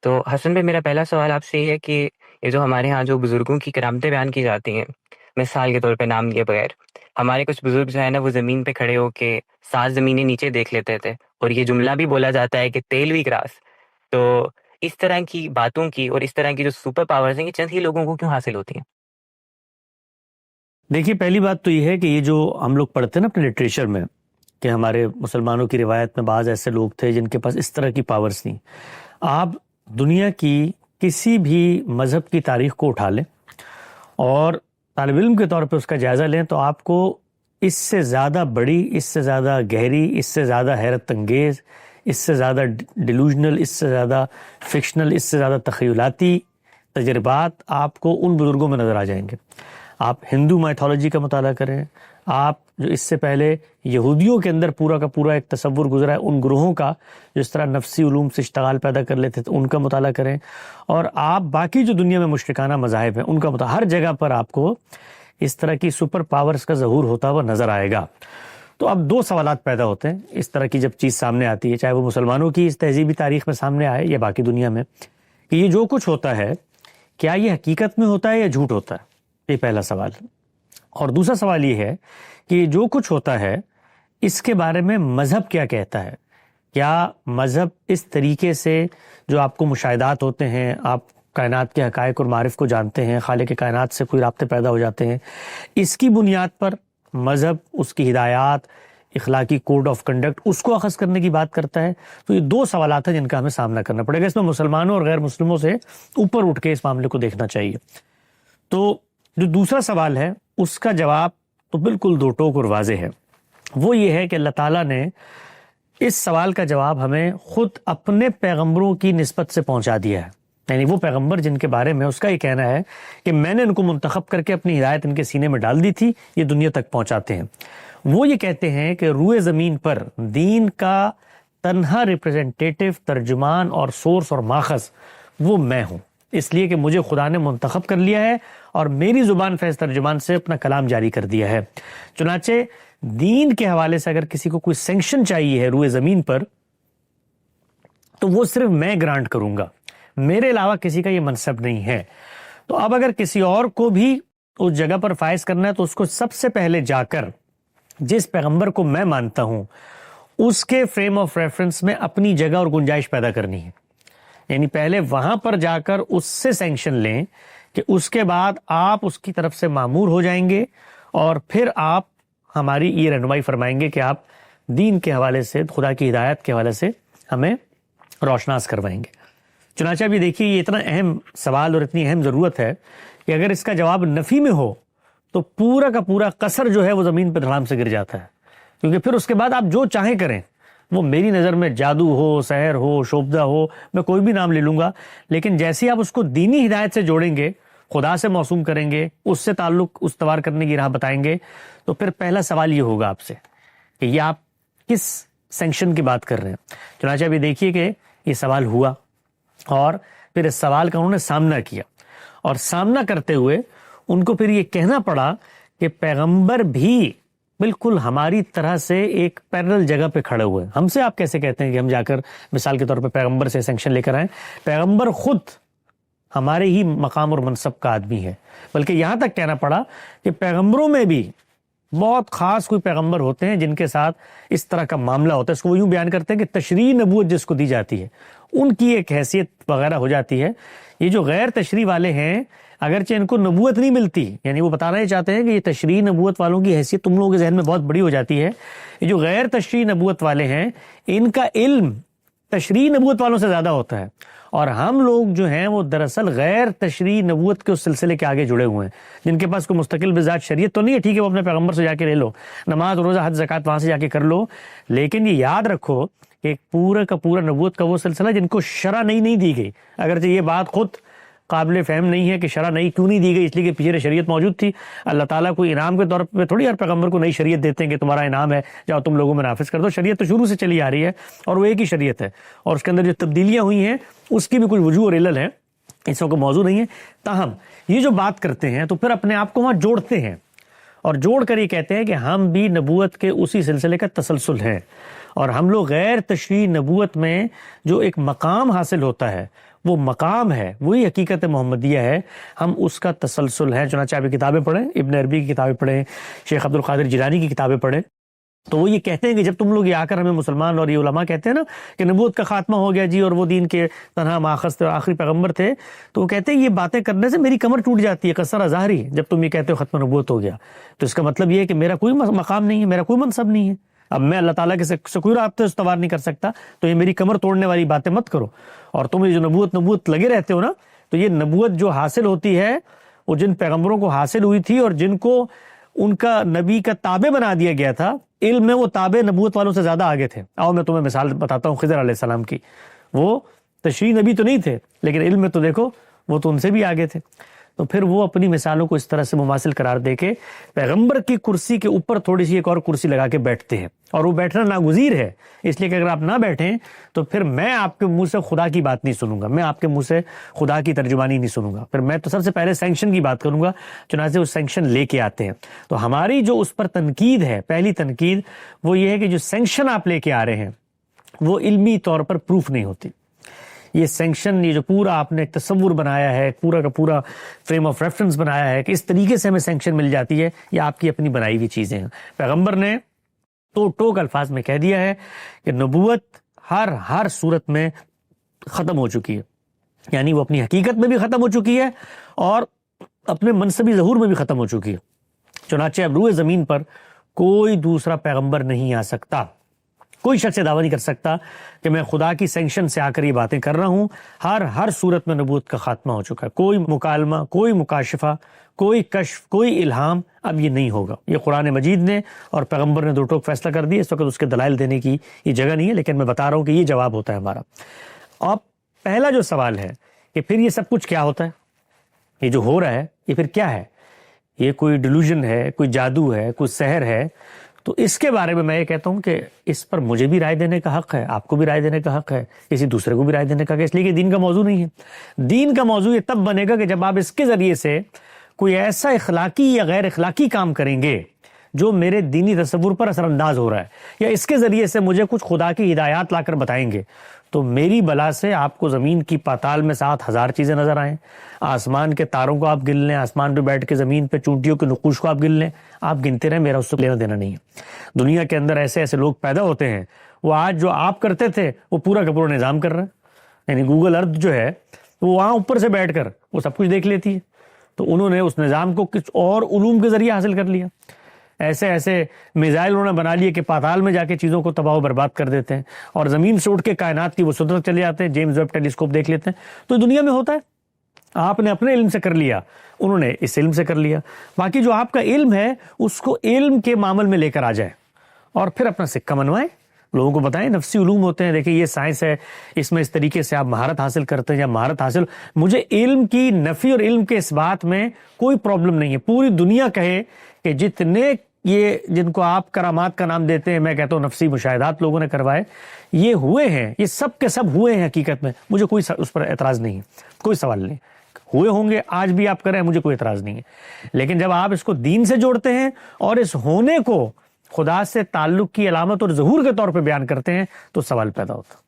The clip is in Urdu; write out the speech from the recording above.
تو حسن بھائی، میرا پہلا سوال آپ سے یہ ہے کہ یہ جو ہمارے ہاں جو بزرگوں کی کرامتیں بیان کی جاتی ہیں، مثال کے طور پہ نام لیے بغیر، ہمارے کچھ بزرگ جو ہے نا وہ زمین پہ کھڑے ہو کے 7 زمینیں نیچے دیکھ لیتے تھے، اور یہ جملہ بھی بولا جاتا ہے کہ تیل بھی کراس. تو اس طرح کی باتوں کی اور اس طرح کی جو سپر پاورز ہیں، یہ چند ہی لوگوں کو کیوں حاصل ہوتی ہیں؟ دیکھیے، پہلی بات تو یہ ہے کہ یہ جو ہم لوگ پڑھتے ہیں نا اپنے لٹریچر میں کہ ہمارے مسلمانوں کی روایت میں بعض ایسے لوگ تھے جن کے پاس اس طرح کی پاورز تھیں. آپ دنیا کی کسی بھی مذہب کی تاریخ کو اٹھا لیں اور طالب علم کے طور پہ اس کا جائزہ لیں تو آپ کو اس سے زیادہ بڑی، اس سے زیادہ گہری، اس سے زیادہ حیرت انگیز، اس سے زیادہ ڈیلوژنل، اس سے زیادہ فکشنل، اس سے زیادہ تخیلاتی تجربات آپ کو ان بزرگوں میں نظر آ جائیں گے. آپ ہندو مائتھولوجی کا مطالعہ کریں، آپ جو اس سے پہلے یہودیوں کے اندر پورا کا پورا ایک تصور گزرا ہے ان گروہوں کا جو اس طرح نفسی علوم سے اشتغال پیدا کر لیتے تھے، ان کا مطالعہ کریں، اور آپ باقی جو دنیا میں مشرکانہ مذاہب ہیں ان کا مطالعہ، ہر جگہ پر آپ کو اس طرح کی سپر پاورز کا ظہور ہوتا ہوا نظر آئے گا. تو اب دو سوالات پیدا ہوتے ہیں اس طرح کی جب چیز سامنے آتی ہے، چاہے وہ مسلمانوں کی اس تہذیبی تاریخ میں سامنے آئے یا باقی دنیا میں، کہ یہ جو کچھ ہوتا ہے کیا یہ حقیقت میں ہوتا ہے یا جھوٹ ہوتا ہے؟ یہ پہلا سوال. اور دوسرا سوال یہ ہے کہ جو کچھ ہوتا ہے اس کے بارے میں مذہب کیا کہتا ہے؟ کیا مذہب اس طریقے سے جو آپ کو مشاہدات ہوتے ہیں، آپ کائنات کے حقائق اور معارف کو جانتے ہیں، خالق کائنات سے کوئی رابطے پیدا ہو جاتے ہیں، اس کی بنیاد پر مذہب اس کی ہدایات، اخلاقی کوڈ آف کنڈکٹ اس کو اخذ کرنے کی بات کرتا ہے؟ تو یہ دو سوالات ہیں جن کا ہمیں سامنا کرنا پڑے گا. اس میں مسلمانوں اور غیر مسلموں سے اوپر اٹھ کے اس معاملے کو دیکھنا چاہیے. تو جو دوسرا سوال ہے اس کا جواب تو بالکل دو ٹوک اور واضح ہے. وہ یہ ہے کہ اللہ تعالیٰ نے اس سوال کا جواب ہمیں خود اپنے پیغمبروں کی نسبت سے پہنچا دیا ہے. یعنی وہ پیغمبر جن کے بارے میں اس کا یہ کہنا ہے کہ میں نے ان کو منتخب کر کے اپنی ہدایت ان کے سینے میں ڈال دی تھی، یہ دنیا تک پہنچاتے ہیں. وہ یہ کہتے ہیں کہ روئے زمین پر دین کا تنہا ریپریزنٹیٹو، ترجمان اور سورس اور ماخذ وہ میں ہوں، اس لیے کہ مجھے خدا نے منتخب کر لیا ہے اور میری زبان فیض ترجمان سے اپنا کلام جاری کر دیا ہے. چنانچہ دین کے حوالے سے اگر کسی کو کوئی سینکشن چاہیے ہے روئے زمین پر تو وہ صرف میں گرانٹ کروں گا، میرے علاوہ کسی کا یہ منصب نہیں ہے. تو اب اگر کسی اور کو بھی اس جگہ پر فائز کرنا ہے تو اس کو سب سے پہلے جا کر جس پیغمبر کو میں مانتا ہوں اس کے فریم آف ریفرنس میں اپنی جگہ اور گنجائش پیدا کرنی ہے. یعنی پہلے وہاں پر جا کر اس سے سینکشن لیں کہ اس کے بعد آپ اس کی طرف سے مامور ہو جائیں گے اور پھر آپ ہماری یہ رہنمائی فرمائیں گے کہ آپ دین کے حوالے سے، خدا کی ہدایت کے حوالے سے ہمیں روشناس کروائیں گے. چنانچہ ابھی دیکھیے یہ اتنا اہم سوال اور اتنی اہم ضرورت ہے کہ اگر اس کا جواب نفی میں ہو تو پورا کا پورا قصر جو ہے وہ زمین پہ دھڑام سے گر جاتا ہے، کیونکہ پھر اس کے بعد آپ جو چاہیں کریں، وہ میری نظر میں جادو ہو، سحر ہو، شوبدہ ہو، میں کوئی بھی نام لے لوں گا، لیکن جیسے آپ اس کو دینی ہدایت سے جوڑیں گے، خدا سے موسوم کریں گے، اس سے تعلق استوار کرنے کی راہ بتائیں گے، تو پھر پہلا سوال یہ ہوگا آپ سے کہ یہ آپ کس سینکشن کی بات کر رہے ہیں. چنانچہ ابھی دیکھیے کہ یہ سوال ہوا اور پھر اس سوال کا انہوں نے سامنا کیا، اور سامنا کرتے ہوئے ان کو پھر یہ کہنا پڑا کہ پیغمبر بھی بالکل ہماری طرح سے ایک پیرل جگہ پہ کھڑے ہوئے. ہم سے آپ کیسے کہتے ہیں کہ ہم جا کر مثال کے طور پہ پیغمبر سے سینکشن لے کر آئیں؟ پیغمبر خود ہمارے ہی مقام اور منصب کا آدمی ہے. بلکہ یہاں تک کہنا پڑا کہ پیغمبروں میں بھی بہت خاص کوئی پیغمبر ہوتے ہیں جن کے ساتھ اس طرح کا معاملہ ہوتا ہے. اس کو وہ یوں بیان کرتے ہیں کہ تشریح نبوت جس کو دی جاتی ہے ان کی ایک حیثیت وغیرہ ہو جاتی ہے. یہ جو غیر تشریح والے ہیں اگرچہ ان کو نبوت نہیں ملتی، یعنی وہ بتانا ہی چاہتے ہیں کہ یہ تشریح نبوت والوں کی حیثیت تم لوگوں کے ذہن میں بہت بڑی ہو جاتی ہے. یہ جو غیر تشریح نبوت والے ہیں ان کا علم تشریح نبوت والوں سے زیادہ ہوتا ہے، اور ہم لوگ جو ہیں وہ دراصل غیر تشریح نبوت کے اس سلسلے کے آگے جڑے ہوئے ہیں جن کے پاس کوئی مستقل بذات شریعت تو نہیں ہے. ٹھیک ہے، وہ اپنے پیغمبر سے جا کے لے لو، نماز روزہ حج زکوٰۃ وہاں سے جا کے کر لو، لیکن یہ یاد رکھو کہ پورا کا پورا نبوت کا وہ سلسلہ جن کو شرع نہیں دی گئی. اگرچہ یہ بات خود قابل فہم نہیں ہے کہ شرع کیوں نہیں دی گئی، اس لیے کہ پیچھے شریعت موجود تھی. اللہ تعالیٰ کوئی انعام کے طور پہ تھوڑی ہر پیغمبر کو نئی شریعت دیتے ہیں کہ تمہارا انعام ہے، جاؤ تم لوگوں میں نافذ کر دو. شریعت تو شروع سے چلی آ رہی ہے اور وہ ایک ہی شریعت ہے، اور اس کے اندر جو تبدیلیاں ہوئی ہیں اس کی بھی کچھ وجوہ اور علل ہیں، اس کو موضوع نہیں ہے. تاہم یہ جو بات کرتے ہیں تو پھر اپنے آپ کو وہاں جوڑتے ہیں اور جوڑ کر یہ کہتے ہیں کہ ہم بھی نبوت کے اسی سلسلے کا تسلسل ہیں، اور ہم لوگ غیر تشریح نبوت میں جو ایک مقام حاصل ہوتا ہے وہ مقام ہے، وہی حقیقت محمدیہ ہے، ہم اس کا تسلسل ہے۔ چنانچہ آپ کتابیں پڑھیں، ابن عربی کی کتابیں پڑھیں، شیخ عبد القادر جیلانی کی کتابیں پڑھیں، تو وہ یہ کہتے ہیں کہ جب تم لوگ یہ آ کر ہمیں مسلمان اور یہ علماء کہتے ہیں نا کہ نبوت کا خاتمہ ہو گیا جی اور وہ دین کے تنہا ماخذ تھے اور آخری پیغمبر تھے، تو وہ کہتے ہیں یہ باتیں کرنے سے میری کمر ٹوٹ جاتی ہے قصر ظاہری، جب تم یہ کہتے ہو ختم نبوت ہو گیا، تو اس کا مطلب یہ ہے کہ میرا کوئی مقام نہیں ہے، میرا کوئی منصب نہیں ہے، اب میں اللہ تعالیٰ کے سے کوئی رابطے استوار نہیں کر سکتا، تو یہ میری کمر توڑنے والی باتیں مت کرو۔ اور تم یہ جو نبوت لگے رہتے ہو نا، تو یہ نبوت جو حاصل ہوتی ہے وہ جن پیغمبروں کو حاصل ہوئی تھی اور جن کو ان کا نبی کا تابع بنا دیا گیا تھا، علم میں وہ تابع نبوت والوں سے زیادہ آگے تھے۔ آؤ میں تمہیں مثال بتاتا ہوں خضر علیہ السلام کی، وہ تشریح نبی تو نہیں تھے لیکن علم میں تو دیکھو وہ تو ان سے بھی آگے تھے۔ تو پھر وہ اپنی مثالوں کو اس طرح سے مماثل قرار دے کے پیغمبر کی کرسی کے اوپر تھوڑی سی ایک اور کرسی لگا کے بیٹھتے ہیں، اور وہ بیٹھنا ناگزیر ہے، اس لیے کہ اگر آپ نہ بیٹھیں تو پھر میں آپ کے منہ سے خدا کی بات نہیں سنوں گا، میں آپ کے منہ سے خدا کی ترجمانی نہیں سنوں گا، پھر میں تو سب سے پہلے سینکشن کی بات کروں گا، چنانچہ وہ سینکشن لے کے آتے ہیں۔ تو ہماری جو اس پر تنقید ہے، پہلی تنقید وہ یہ ہے کہ جو سینکشن آپ لے کے آ رہے ہیں وہ علمی طور پر پروف نہیں ہوتی۔ یہ سینکشن، یہ جو پورا آپ نے ایک تصور بنایا ہے، پورا کا پورا فریم آف ریفرنس بنایا ہے کہ اس طریقے سے ہمیں سینکشن مل جاتی ہے، یہ آپ کی اپنی بنائی ہوئی چیزیں ہیں۔ پیغمبر نے تو ٹوک الفاظ میں کہہ دیا ہے کہ نبوت ہر صورت میں ختم ہو چکی ہے، یعنی وہ اپنی حقیقت میں بھی ختم ہو چکی ہے اور اپنے منصبی ظہور میں بھی ختم ہو چکی ہے۔ چنانچہ اب روئے زمین پر کوئی دوسرا پیغمبر نہیں آ سکتا، کوئی شخص دعویٰ نہیں کر سکتا کہ میں خدا کی سینکشن سے آ کر یہ باتیں کر رہا ہوں۔ ہر صورت میں نبوت کا خاتمہ ہو چکا ہے، کوئی مکالمہ، کوئی مکاشفہ، کوئی کشف، کوئی الہام اب یہ نہیں ہوگا۔ یہ قرآن مجید نے اور پیغمبر نے دو ٹوک فیصلہ کر دیا، اس وقت اس کے دلائل دینے کی یہ جگہ نہیں ہے، لیکن میں بتا رہا ہوں کہ یہ جواب ہوتا ہے ہمارا۔ اب پہلا جو سوال ہے کہ پھر یہ سب کچھ کیا ہوتا ہے، یہ جو ہو رہا ہے یہ پھر کیا ہے؟ یہ کوئی ڈیلوژن ہے، کوئی جادو ہے، کوئی سحر ہے؟ تو اس کے بارے میں یہ کہتا ہوں کہ اس پر مجھے بھی رائے دینے کا حق ہے، آپ کو بھی رائے دینے کا حق ہے، کسی دوسرے کو بھی رائے دینے کا حق ہے، اس لیے کہ دین کا موضوع نہیں ہے۔ دین کا موضوع یہ تب بنے گا کہ جب آپ اس کے ذریعے سے کوئی ایسا اخلاقی یا غیر اخلاقی کام کریں گے جو میرے دینی تصور پر اثر انداز ہو رہا ہے، یا اس کے ذریعے سے مجھے کچھ خدا کی ہدایات لا کر بتائیں گے، تو میری بلا سے آپ کو زمین کی پاتال میں 7,000 چیزیں نظر آئیں، آسمان کے تاروں کو آپ گن لیں، آسمان پہ بیٹھ کے زمین پہ چونٹیوں کے نقوش کو آپ گن لیں، آپ گنتے رہیں، میرا اس سے لینا دینا نہیں ہے۔ دنیا کے اندر ایسے ایسے لوگ پیدا ہوتے ہیں، وہ آج جو آپ کرتے تھے وہ پورا کا پورا نظام کر رہے ہیں، یعنی گوگل ارتھ جو ہے وہ وہاں اوپر سے بیٹھ کر وہ سب کچھ دیکھ لیتی ہے، تو انہوں نے اس نظام کو کچھ اور علوم کے ذریعے حاصل کر لیا۔ ایسے ایسے میزائل انہوں نے بنا لیے کہ پاتال میں جا کے چیزوں کو تباہ و برباد کر دیتے ہیں، اور زمین سے اٹھ کے کائنات کی وہ سطح چلے جاتے ہیں، جیمز ویب ٹیلیسکوپ دیکھ لیتے ہیں۔ تو دنیا میں ہوتا ہے، آپ نے اپنے علم سے کر لیا، انہوں نے اس علم سے کر لیا، باقی جو آپ کا علم ہے اس کو علم کے معامل میں لے کر آ جائیں اور پھر اپنا سکہ منوائیں، لوگوں کو بتائیں۔ نفسی علوم ہوتے ہیں، دیکھیں یہ سائنس ہے، اس میں اس طریقے سے آپ مہارت حاصل کرتے ہیں یا مہارت حاصل، مجھے علم کی نفی اور علم کے اس بات میں کوئی پرابلم نہیں ہے۔ پوری دنیا کہے کہ جتنے یہ جن کو آپ کرامات کا نام دیتے ہیں، میں کہتا ہوں نفسی مشاہدات لوگوں نے کروائے، یہ ہوئے ہیں، یہ سب کے سب ہوئے ہیں حقیقت میں، مجھے کوئی اس پر اعتراض نہیں ہے، کوئی سوال نہیں، ہوئے ہوں گے، آج بھی آپ کریں، مجھے کوئی اعتراض نہیں ہے۔ لیکن جب آپ اس کو دین سے جوڑتے ہیں اور اس ہونے کو خدا سے تعلق کی علامت اور ظہور کے طور پہ بیان کرتے ہیں تو سوال پیدا ہوتا ہے۔